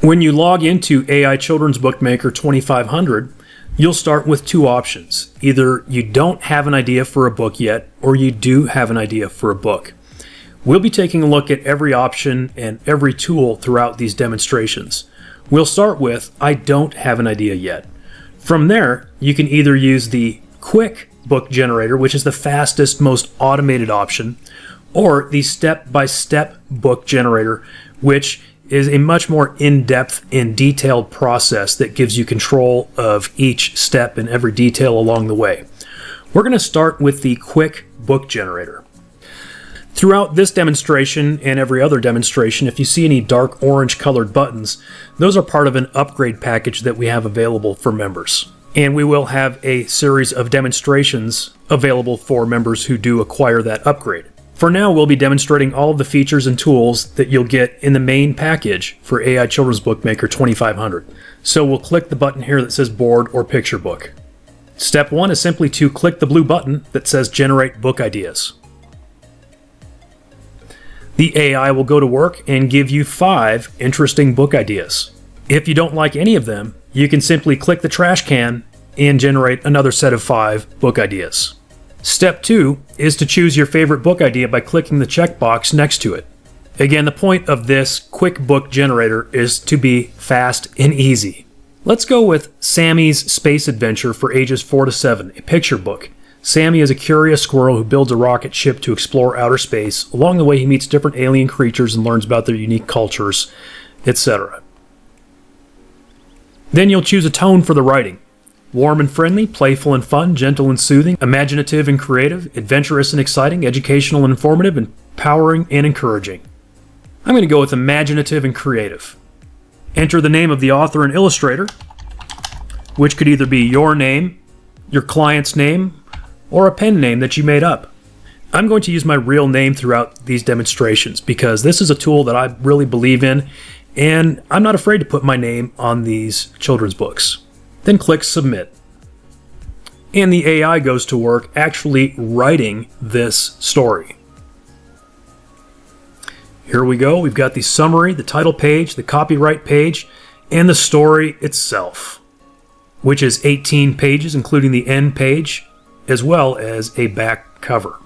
When you log into AI Children's Bookmaker 2500, you'll start with two options. Either you don't have an idea for a book yet, or you do have an idea for a book. We'll be taking a look at every option and every tool throughout these demonstrations. We'll start with, I don't have an idea yet. From there, you can either use the quick book generator, which is the fastest, most automated option, or the step-by-step book generator, which is a much more in-depth and detailed process that gives you control of each step and every detail along the way. We're going to start with the quick book generator. Throughout this demonstration and every other demonstration, if you see any dark orange colored buttons, those are part of an upgrade package that we have available for members. And we will have a series of demonstrations available for members who do acquire that upgrade. For now, we'll be demonstrating all of the features and tools that you'll get in the main package for AI Children's Bookmaker 2500. So we'll click the button here that says Board or Picture Book. Step 1 is simply to click the blue button that says Generate Book Ideas. The AI will go to work and give you 5 interesting book ideas. If you don't like any of them, you can simply click the trash can and generate another set of 5 book ideas. Step 2 is to choose your favorite book idea by clicking the checkbox next to it. Again, the point of this quick book generator is to be fast and easy. Let's go with Sammy's Space Adventure for ages 4 to 7, a picture book. Sammy is a curious squirrel who builds a rocket ship to explore outer space. Along the way, he meets different alien creatures and learns about their unique cultures, etc. Then you'll choose a tone for the writing. Warm and friendly, playful and fun, gentle and soothing, imaginative and creative, adventurous and exciting, educational and informative, empowering and encouraging. I'm going to go with imaginative and creative. Enter the name of the author and illustrator, which could either be your name, your client's name, or a pen name that you made up. I'm going to use my real name throughout these demonstrations because this is a tool that I really believe in, and I'm not afraid to put my name on these children's books. Then click Submit. And the AI goes to work actually writing this story. Here we go. We've got the summary, the title page, the copyright page, and the story itself, which is 18 pages, including the end page, as well as a back cover.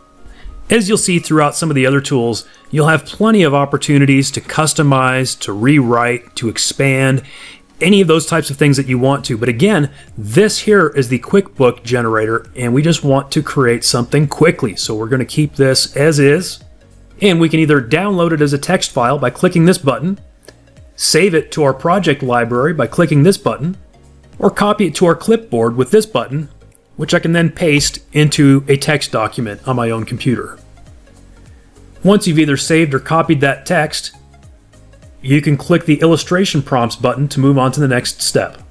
As you'll see throughout some of the other tools, you'll have plenty of opportunities to customize, to rewrite, to expand, any of those types of things that you want to. But again, this here is the quick book generator, and we just want to create something quickly. So we're going to keep this as is, and we can either download it as a text file by clicking this button, save it to our project library by clicking this button, or copy it to our clipboard with this button, which I can then paste into a text document on my own computer. Once you've either saved or copied that text, you can click the illustration prompts button to move on to the next step.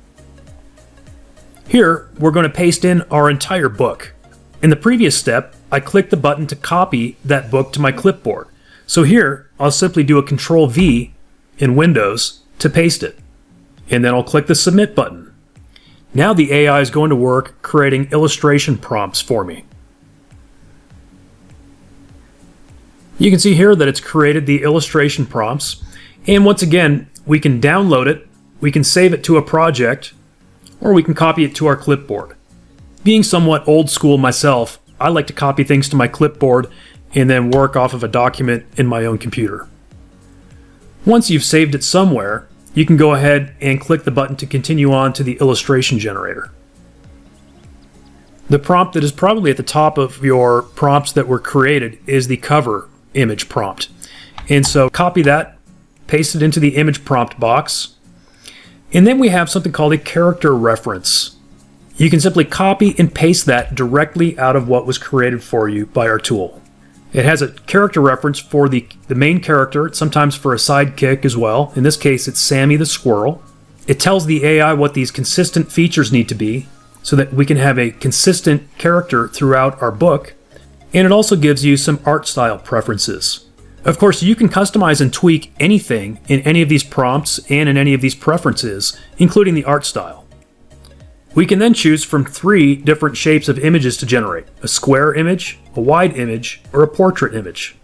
Here, we're going to paste in our entire book. In the previous step, I clicked the button to copy that book to my clipboard. So here, I'll simply do a Control V in Windows to paste it. And then I'll click the Submit button. Now the AI is going to work creating illustration prompts for me. You can see here that it's created the illustration prompts. And once again, we can download it, we can save it to a project, or we can copy it to our clipboard. Being somewhat old school myself, I like to copy things to my clipboard and then work off of a document in my own computer. Once you've saved it somewhere, you can go ahead and click the button to continue on to the illustration generator. The prompt that is probably at the top of your prompts that were created is the cover image prompt. And so copy that, paste it into the image prompt box, and then we have something called a character reference. You can simply copy and paste that directly out of what was created for you by our tool. It has a character reference for the main character, sometimes for a sidekick as well. In this case, it's Sammy the squirrel. It tells the AI what these consistent features need to be so that we can have a consistent character throughout our book, and it also gives you some art style preferences. Of course, you can customize and tweak anything in any of these prompts and in any of these preferences, including the art style. We can then choose from 3 different shapes of images to generate: a square image, a wide image, or a portrait image.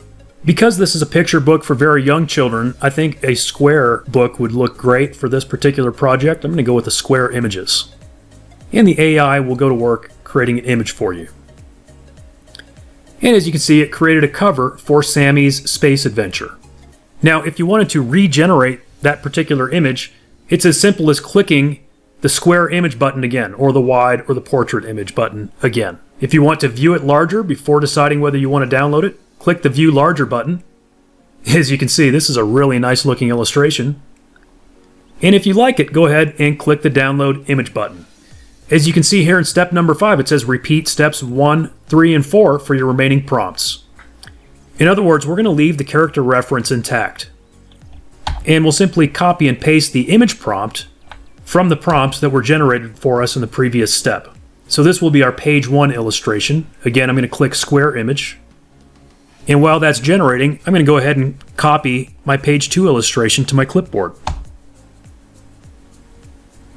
Because this is a picture book for very young children, I think a square book would look great for this particular project. I'm going to go with the square images. And the AI will go to work creating an image for you. And as you can see, it created a cover for Sammy's space adventure. Now, if you wanted to regenerate that particular image, it's as simple as clicking the square image button again, or the wide or the portrait image button again. If you want to view it larger before deciding whether you want to download it, click the View Larger button. As you can see, this is a really nice looking illustration. And if you like it, go ahead and click the Download Image button. As you can see here in step number 5, it says repeat steps 1, 3, and 4 for your remaining prompts. In other words, we're going to leave the character reference intact. And we'll simply copy and paste the image prompt from the prompts that were generated for us in the previous step. So this will be our page 1 illustration. Again, I'm going to click Square Image. And while that's generating, I'm going to go ahead and copy my page 2 illustration to my clipboard.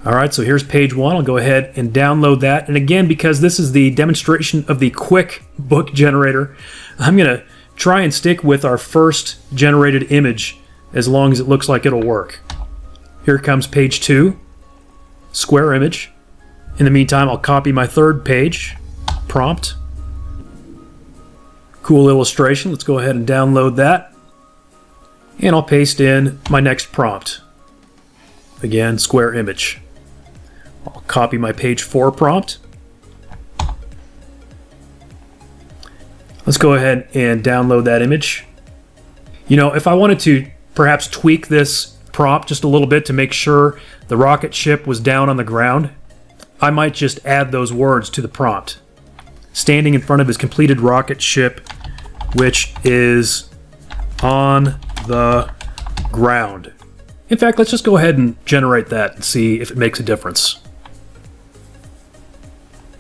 Alright, so here's page 1. I'll go ahead and download that. And again, because this is the demonstration of the quick book generator, I'm going to try and stick with our first generated image as long as it looks like it'll work. Here comes page 2, square image. In the meantime, I'll copy my third page, prompt. Cool illustration. Let's go ahead and download that. And I'll paste in my next prompt. Again, square image. I'll copy my page 4 prompt. Let's go ahead and download that image. You know, if I wanted to perhaps tweak this prompt just a little bit to make sure the rocket ship was down on the ground, I might just add those words to the prompt. Standing in front of his completed rocket ship, which is on the ground. In fact, let's just go ahead and generate that and see if it makes a difference.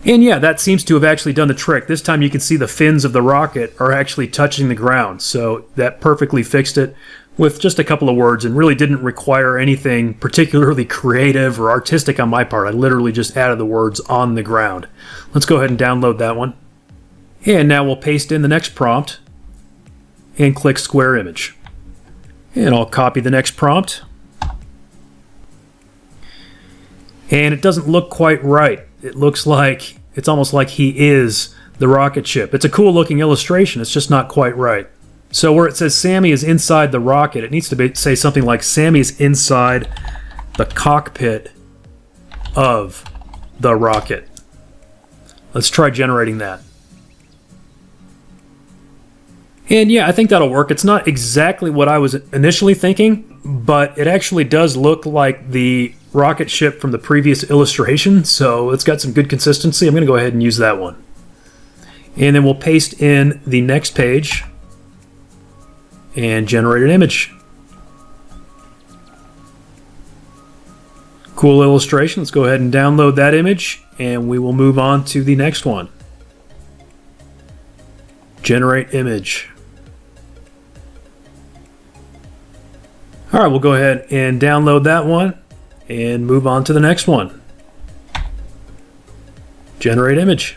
And yeah, that seems to have actually done the trick. This time you can see the fins of the rocket are actually touching the ground, so that perfectly fixed it with just a couple of words and really didn't require anything particularly creative or artistic on my part. I literally just added the words on the ground. Let's go ahead and download that one. And now we'll paste in the next prompt and click Square Image. And I'll copy the next prompt. And it doesn't look quite right. It looks like it's almost like he is the rocket ship. It's a cool looking illustration, it's just not quite right. So where it says Sammy is inside the rocket, it needs to say something like Sammy is inside the cockpit of the rocket. Let's try generating that. And yeah, I think that'll work. It's not exactly what I was initially thinking, but it actually does look like the rocket ship from the previous illustration, so it's got some good consistency. I'm going to go ahead and use that one. And then we'll paste in the next page and generate an image. Cool illustration. Let's go ahead and download that image, and we will move on to the next one. Generate image. Alright, we'll go ahead and download that one and move on to the next one. Generate image.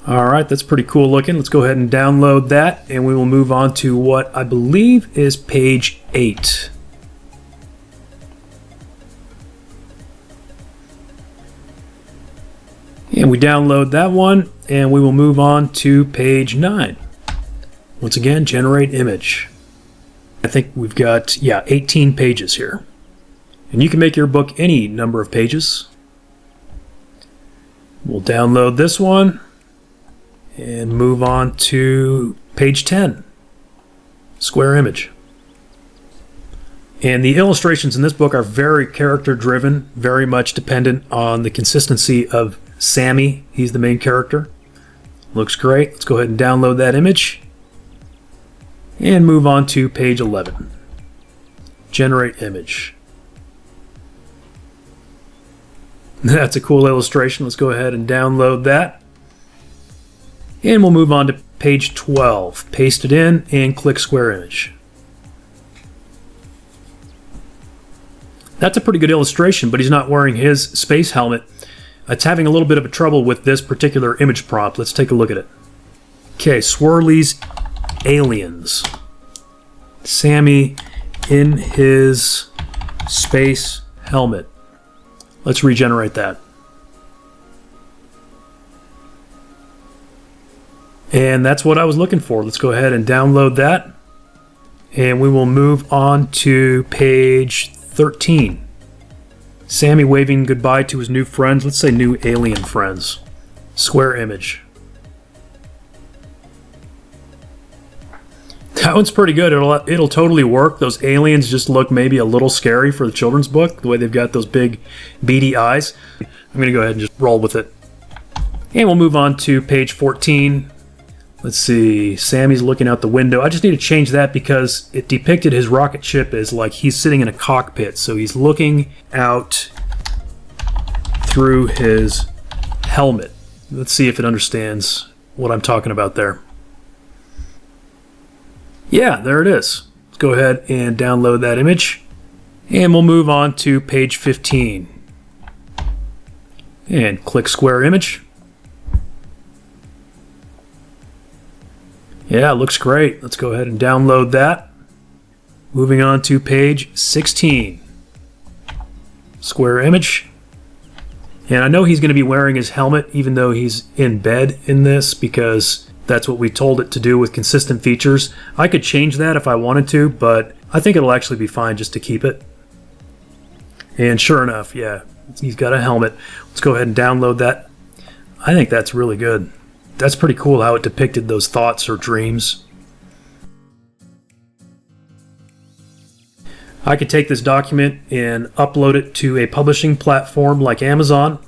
Alright, that's pretty cool looking. Let's go ahead and download that, and we will move on to what I believe is page 8. And we download that one, and we will move on to page 9. Once again, generate image. I think we've got, 18 pages here. And you can make your book any number of pages. We'll download this one and move on to page 10. Square image. And the illustrations in this book are very character driven, very much dependent on the consistency of Sammy. He's the main character. Looks great. Let's go ahead and download that image and move on to page 11. Generate image. That's a cool illustration. Let's go ahead and download that. And we'll move on to page 12. Paste it in and click Square Image. That's a pretty good illustration, but he's not wearing his space helmet. It's having a little bit of a trouble with this particular image prompt. Let's take a look at it. Okay, Swirly's Aliens. Sammy in his space helmet. Let's regenerate that. And that's what I was looking for. Let's go ahead and download that. And we will move on to page 13. Sammy waving goodbye to his new friends. Let's say new alien friends. Square image. That one's pretty good. It'll totally work. Those aliens just look maybe a little scary for the children's book, the way they've got those big beady eyes. I'm going to go ahead and just roll with it. And we'll move on to page 14. Let's see. Sammy's looking out the window. I just need to change that because it depicted his rocket ship as like he's sitting in a cockpit. So he's looking out through his helmet. Let's see if it understands what I'm talking about there. Yeah, there it is. Let's go ahead and download that image. And we'll move on to page 15. And click square image. Yeah, it looks great. Let's go ahead and download that. Moving on to page 16. Square image. And I know he's going to be wearing his helmet even though he's in bed in this because that's what we told it to do with consistent features. I could change that if I wanted to, but I think it'll actually be fine just to keep it. And sure enough, yeah, he's got a helmet. Let's go ahead and download that. I think that's really good. That's pretty cool how it depicted those thoughts or dreams. I could take this document and upload it to a publishing platform like Amazon.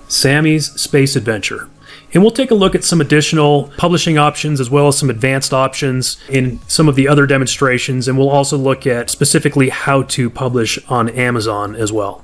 Sammy's Space Adventure. And we'll take a look at some additional publishing options as well as some advanced options in some of the other demonstrations, and we'll also look at specifically how to publish on Amazon as well.